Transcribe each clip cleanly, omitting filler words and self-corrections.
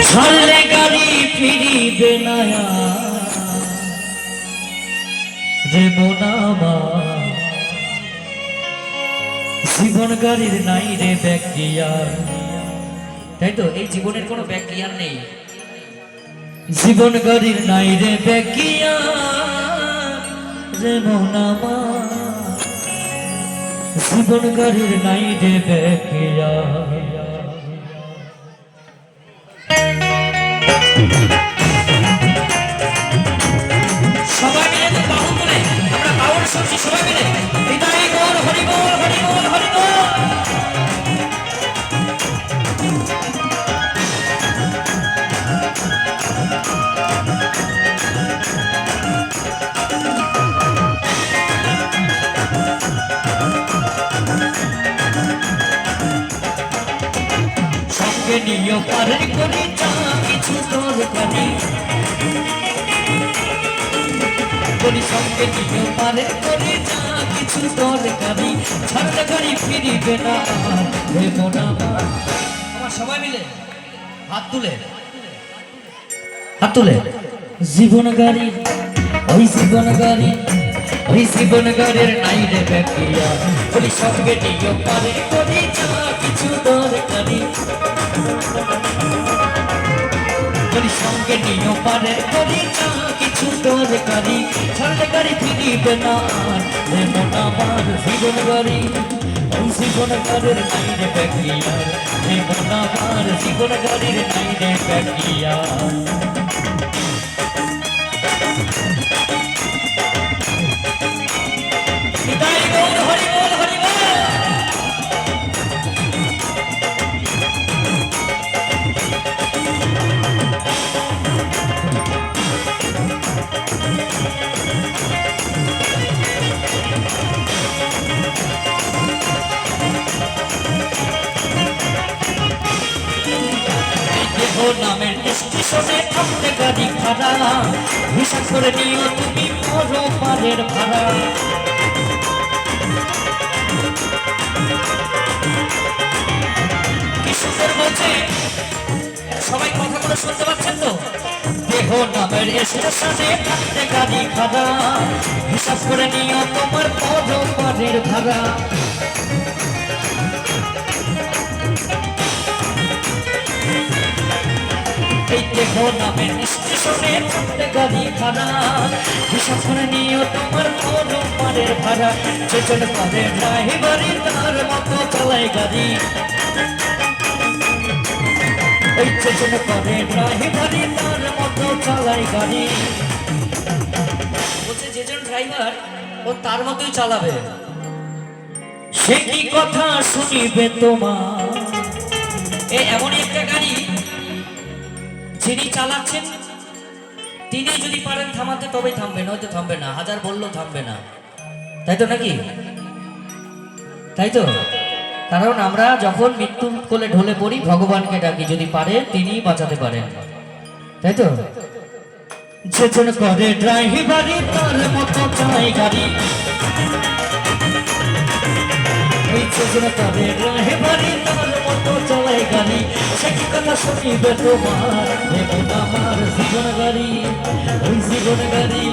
ছাড়লে গাড়ি ফিরিবে না রে মোনামা জীবন গাড়ির নাই রে ব্যাকিয়ার। তাই তো, এই জীবনের কোনো ব্যাকিয়ার নেই। জীবন গাড়ির নাই রে ব্যাকিয়ার রে মোনামা জীবন গাড়ির নাই রে ব্যাকিয়ার। সবাই মিলে তো বাহু তুলে আমরা বাউল শুনছি, সবাই মিলে হৃদয় বল হরি বল হরি বল হরি বল। সঙ্গে নিয়ে পারের করি যা কিছু দরকারি, সঙ্গে নিয়ে পারের করি যা কিছু দরকারি, ছাড়লে গাড়ি ফিরিবে না রে মোনামা। আমার সবাই মিলে হাত তুলে হাত তুলে জীবন গাড়ি ওই জীবন গাড়ি ওই জীবন গাড়ির নাই রে ব্যাকিয়া, বলি সঙ্গে নিয়ে পারের করি যা কিছু দরকারি, সঙ্গে নিয়ে পারের করি যা কিছু দরকারি, ছাড়লে গাড়ি ফিরিবে না রে মোনামার জীবন গাড়ি ওই জীবন গাড়ির নাই রে ব্যাকিয়া রে মোনামার জীবন গাড়ির নাই রে ব্যাকিয়া। হরি বল হরি বল। নামের স্টেশনে থামতে গাড়ি খাড়া, হিসাব করে নিও তুমি বড় পারের ভাড়া। কি সুন্দর বলছে, সবাই কথাগুলো শুনতে পাচ্ছেন তো? দেহ নামের স্টেশনে থামতে গাড়ি খাড়া, হিসাব করে নিও তোমার বড় পারের ভাড়া। দেখো নামের স্টেশনে থামতে গাড়ি খাড়া, হিসাব করে নিও তোমার বড় পারের ভাড়া। যেজন পারে ড্রাইভারি তার মতো চালায় গাড়ি, ওই যেজন পারে ড্রাইভারি তার মতো চালায় গাড়ি। বলছে যেজন ড্রাইভার ও তার মতোই চালাবে। সে কি কথা শুনিবে তোমার? এমনই একটা গাড়ি যিনি চালাচ্ছেন তিনি যদি পারেন থামাতে তবেই থামবে, নয়তো থামবে না, হাজার বললেও থামবে না। তাই তো নাকি? তাই তো, কারণ আমরা যখন মৃত্যুর কোলে ঢলে পড়ি ভগবানকে ডাকি, যদি পারে তিনি বাঁচাতে পারেন। তাই তো, যেজন করে ড্রাইভারি তার মতো চালায় গাড়ি, যেজন করে ড্রাইভারি তার মতো চালায় গাড়ি। সে কি কথা শুনিবে তোমার? আমার জীবন গাড়ি ওই জীবন গাড়ি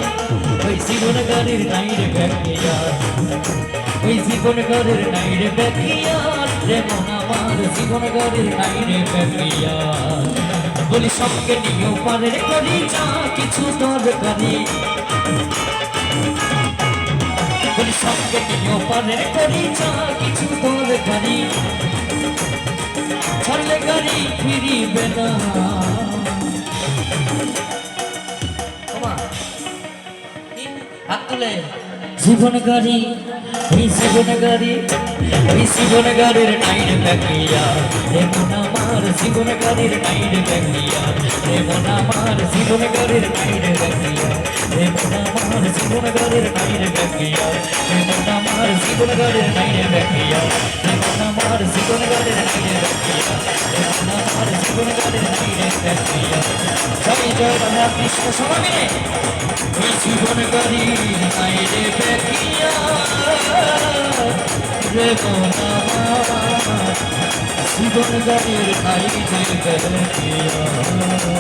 ওই জীবন গাড়ির নাই রে ব্যাকিয়ার, ওই জীবন গাড়ির নাই রে ব্যাকিয়ার রে মন আমার জীবন গাড়ির নাই রে ব্যাকিয়ার। বলি সঙ্গে নিয়েও পারের করি যা কিছু দরকারি, বলি সঙ্গে নিয়েও পারের করি যা কিছু দরকারি, ছাড়লে গাড়ি ফিরিবে না। হাত তুলে জীবন গাড়ি এই জীবন গাড়ি ওই জীবন গাড়ির নাই রে ব্যাকিয়া, এমন আমার জীবন গাড়ির নাই রে ব্যাকিয়া, এমন আমার জীবন গাড়ির নাই রে ব্যাকিয়া, এমন আমার জীবন গাড়ির নাই রে ব্যাকিয়া, এমন আমার জীবন গাড়ির নাই রে ব্যাকিয়া, এমন আমার জীবন গাড়ির নাই রে ব্যাকিয়া, এমন আমার জীবন গাড়ির নাই রে ব্যাকিয়া। জয় জয় রাধা কৃষ্ণ সবাই মিলে এই জীবন গাড়ির নাই রে ব্যাকিয়া রে মন আমার জীবন গাড়ির নাইনে বেকিয়া